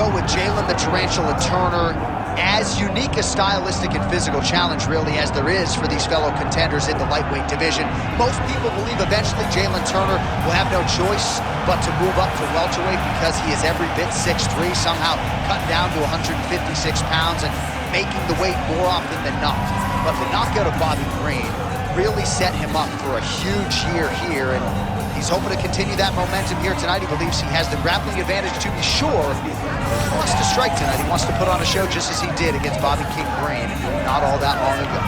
well with Jalin the Tarantula Turner. As unique a stylistic and physical challenge really as there is for these fellow contenders in the lightweight division. Most people believe eventually Jalin Turner will have no choice but to move up to welterweight because he is every bit 6'3", somehow cut down to 156 pounds and making the weight more often than not. But the knockout of Bobby Green really set him up for a huge year here, and he's hoping to continue that momentum here tonight. He believes he has the grappling advantage to be sure. He wants to strike tonight. He wants to put on a show just as he did against Bobby King Green not all that long ago.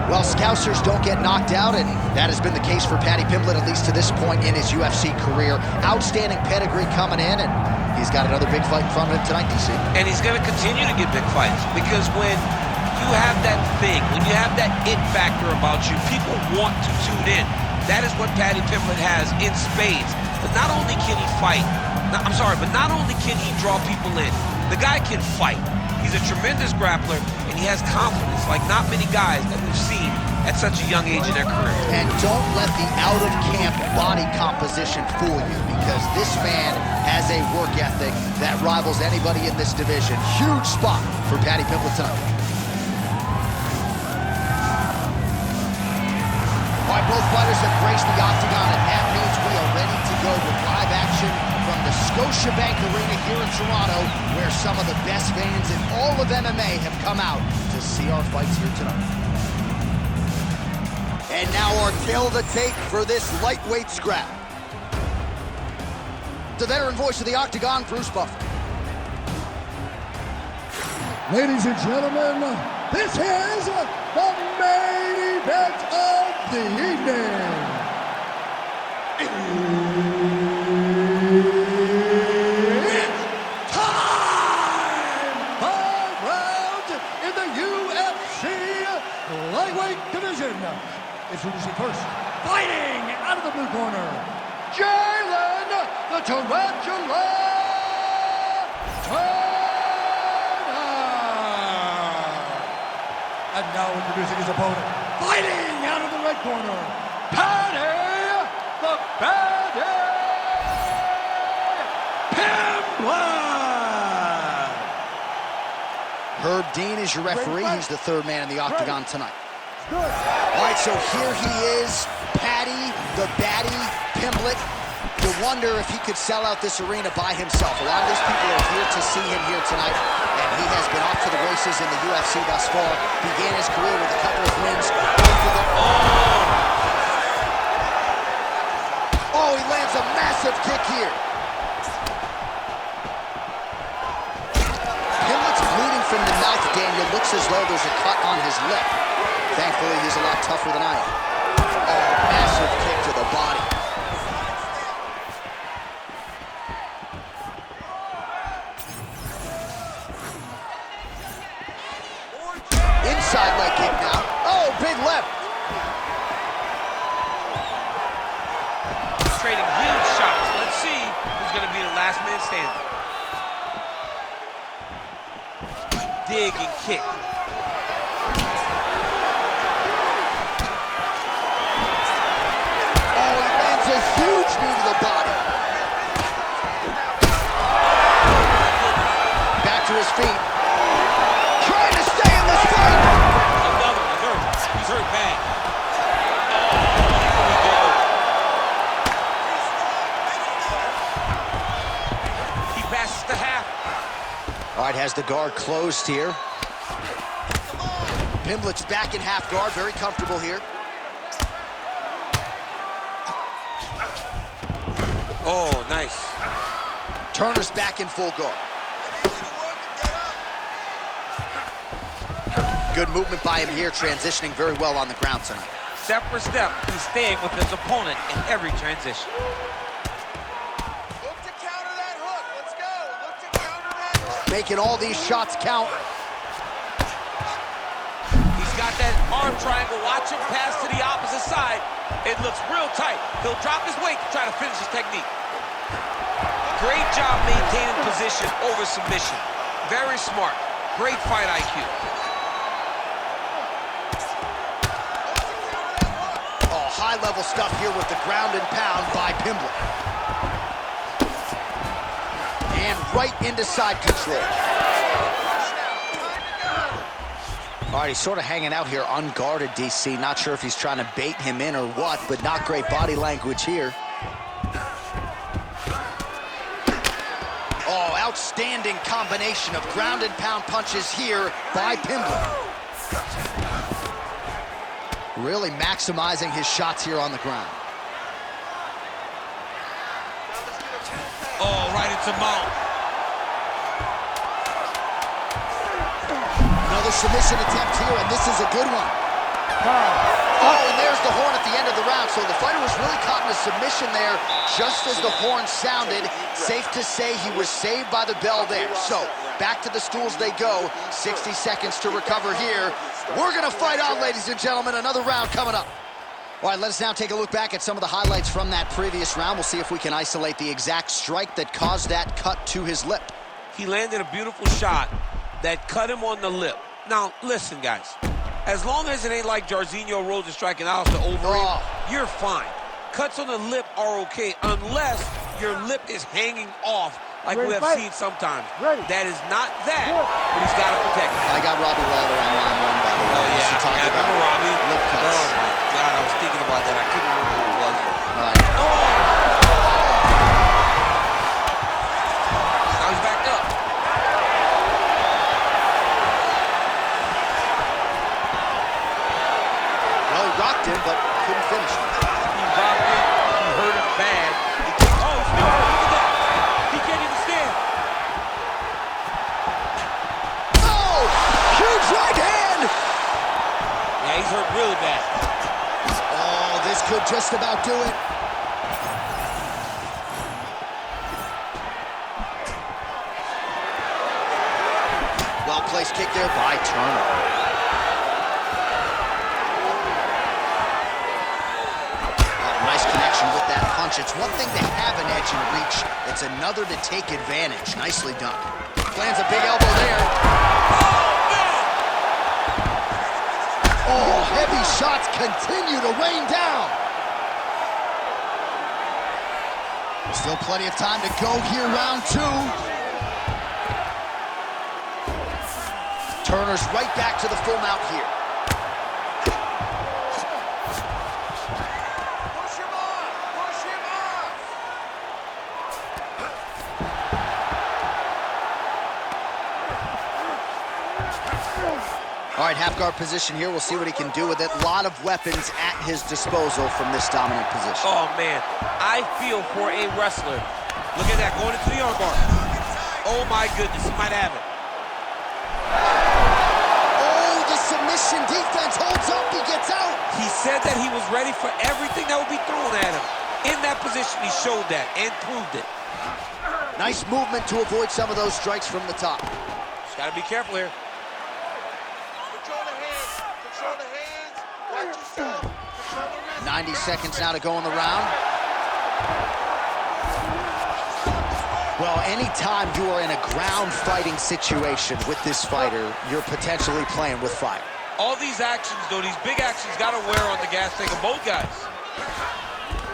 Well, Scousers don't get knocked out, and that has been the case for Paddy Pimblett, at least to this point in his UFC career. Outstanding pedigree coming in, and he's got another big fight in front of him tonight, DC. And he's going to continue to get big fights, because when you have that thing, when you have that it factor about you, people want to tune in. That is what Paddy Pimblett has in spades. But not only can he fight, but not only can he draw people in, the guy can fight. He's a tremendous grappler, and he has confidence like not many guys that we've seen at such a young age in their career. And don't let the out-of-camp body composition fool you, because this man has a work ethic that rivals anybody in this division. Huge spot for Paddy Pimblett tonight. All right, both fighters have graced the octagon, and that means we are ready to go with live action from the Scotiabank Arena here in Toronto, where some of the best fans in all of MMA have come out to see our fights here tonight. And now our tale of the tape for this lightweight scrap. The veteran voice of the octagon, Bruce Buffer. Ladies and gentlemen, this is the main event of the evening. It's time! 5 rounds in the UFC lightweight division. Introducing first, fighting out of the blue corner, Jalin the Tarantula Turner. And now introducing his opponent, fighting out of the red corner, Paddy the Paddy Pimblett. Herb Dean is your referee. He's the third man in the octagon tonight. All right, so here he is, Paddy the Baddie Pimblett. You wonder if he could sell out this arena by himself. A lot of these people are here to see him here tonight, and he has been off to the races in the UFC thus far. Began his career with a couple of wins. Oh, he lands a massive kick here. Pimblett's bleeding from the mouth, Daniel. Looks as though there's a cut on his lip. Thankfully, he's a lot tougher than I am. Oh, massive kick to the body. Inside leg kick now. Oh, big left. He's trading huge shots. Let's see who's going to be the last man standing. Dig and kick. A huge knee to the body. Back to his feet. Trying to stay in this fight. Another one. He's hurt bad. He passes the half. All right, has the guard closed here. Pimblett's back in half guard, very comfortable here. Oh, nice. Turner's back in full guard. Good movement by him here, transitioning very well on the ground tonight. Step for step, he's staying with his opponent in every transition. making all these shots count. He's got that arm triangle. Watch him pass to the opposite side. It looks real tight. He'll drop his weight to try to finish his technique. Great job maintaining position over submission. Very smart. Great fight IQ. Oh, high-level stuff here with the ground and pound by Pimblett. And right into side control. All right, he's sort of hanging out here unguarded, DC. Not sure if he's trying to bait him in or what, but not great body language here. Oh, outstanding combination of ground and pound punches here by Pimblett. Really maximizing his shots here on the ground. Oh, right into mount. Another submission attempt here, and this is a good one. Oh, and there's the horn at the end of the round. So the fighter was really caught in a submission there just as the horn sounded. Safe to say he was saved by the bell there. So back to the stools they go. 60 seconds to recover here. We're going to fight on, ladies and gentlemen. Another round coming up. All right, let us now take a look back at some of the highlights from that previous round. We'll see if we can isolate the exact strike that caused that cut to his lip. He landed a beautiful shot that cut him on the lip. Now, listen, guys. As long as it ain't like Jairzinho Rose is striking out to over him, you're fine. Cuts on the lip are okay, unless your lip is hanging off like we have seen sometimes. That is not that, but he's got to protect it. I got Robbie Lawler on line one, by the way. Oh, yeah. Talk I about remember Robbie. lip cuts. Oh, my God. I was thinking about that. I couldn't remember who it was. All right. Oh! Now he's backed up. Well, he rocked him, but couldn't finish him. He rocked him. He hurt him bad. Oh, he's still hurt. Look at that. He can't even stand. Oh! Huge right hand! Yeah, he's hurt really bad. Oh, this could just about do it. Well-placed kick there by Turner. Nice connection with that punch. It's one thing to have an edge and reach. It's another to take advantage. Nicely done. Lands a big elbow there. Oh, heavy shots continue to rain down. Still plenty of time to go here, round two. Turner's right back to the full mount here. All right, half guard position here. We'll see what he can do with it. A lot of weapons at his disposal from this dominant position. Oh, man. I feel for a wrestler. Look at that, going into the armbar. Oh, my goodness, he might have it. Oh, the submission defense holds up. He gets out. He said that he was ready for everything that would be thrown at him. In that position, he showed that and proved it. Nice movement to avoid some of those strikes from the top. Just got to be careful here. 90 seconds now to go in the round. Well, anytime you are in a ground fighting situation with this fighter, you're potentially playing with fire. All these actions, though, these big actions got to wear on the gas tank of both guys.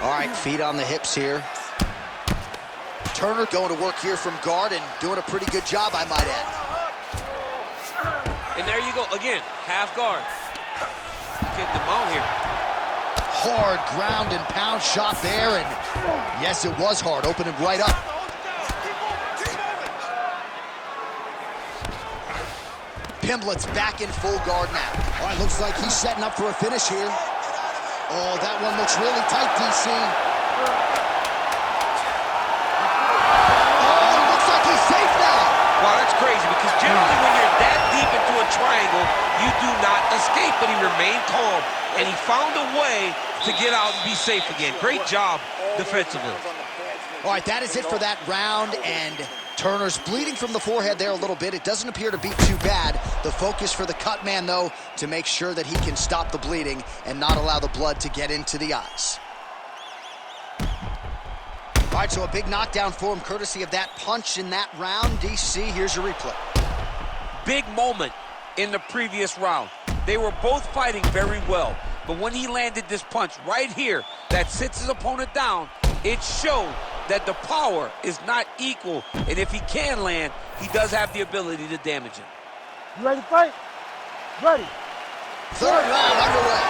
All right, feet on the hips here. Turner going to work here from guard and doing a pretty good job, I might add. And there you go, again, half guard. Getting them out here. Hard ground and pound shot there, and yes, it was hard, opening right up. Pimblett's back in full guard now. All right, looks like he's setting up for a finish here. Oh, that one looks really tight, DC. Oh, looks like he's safe now. Wow, that's crazy, because generally when you're that deep into a triangle, you do not escape, but he remained calm, and he found a way to get out and be safe again. Great job defensively. All right, that is it for that round, and Turner's bleeding from the forehead there a little bit. It doesn't appear to be too bad. The focus for the cut man, though, to make sure that he can stop the bleeding and not allow the blood to get into the eyes. All right, so a big knockdown for him, courtesy of that punch in that round. DC, here's your replay. Big moment in the previous round. They were both fighting very well, but when he landed this punch right here that sits his opponent down, it showed that the power is not equal, and if he can land, he does have the ability to damage him. You ready to fight? Ready. Third round underway.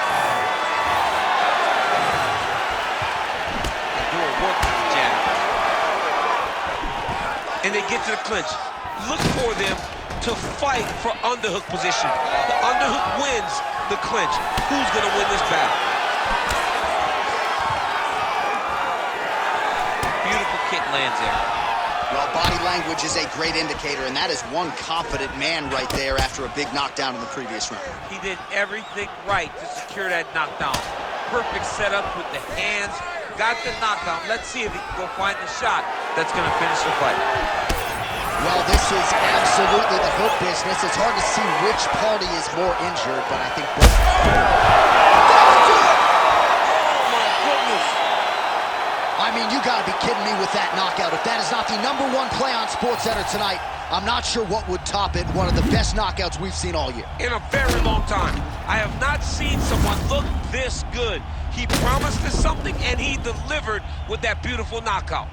They do a work with the jab. And they get to the clinch. Look for them to fight for underhook position. The underhook wins the clinch. Who's going to win this battle? Beautiful kick lands there. Well, body language is a great indicator, and that is one confident man right there after a big knockdown in the previous round. He did everything right to secure that knockdown. Perfect setup with the hands. Got the knockdown. Let's see if he can go find the shot that's going to finish the fight. Well, this is absolutely the hurt business. It's hard to see which party is more injured, but I think both. Oh, my goodness. I mean, you gotta be kidding me with that knockout. If that is not the #1 play on SportsCenter tonight, I'm not sure what would top it. One of the best knockouts we've seen all year. In a very long time. I have not seen someone look this good. He promised us something, and he delivered with that beautiful knockout.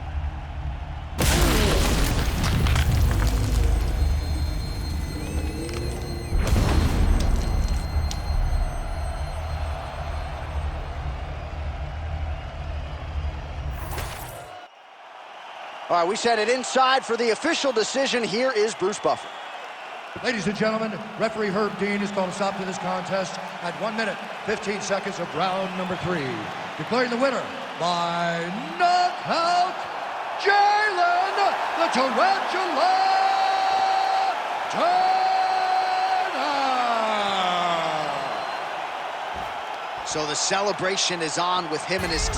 All right, we sent it inside for the official decision. Here is Bruce Buffer. Ladies and gentlemen, referee Herb Dean has called a stop to this contest at 1 minute, 15 seconds of round number 3. Declaring the winner by knockout, Jalin the Tarantula Turner. So the celebration is on with him and his team.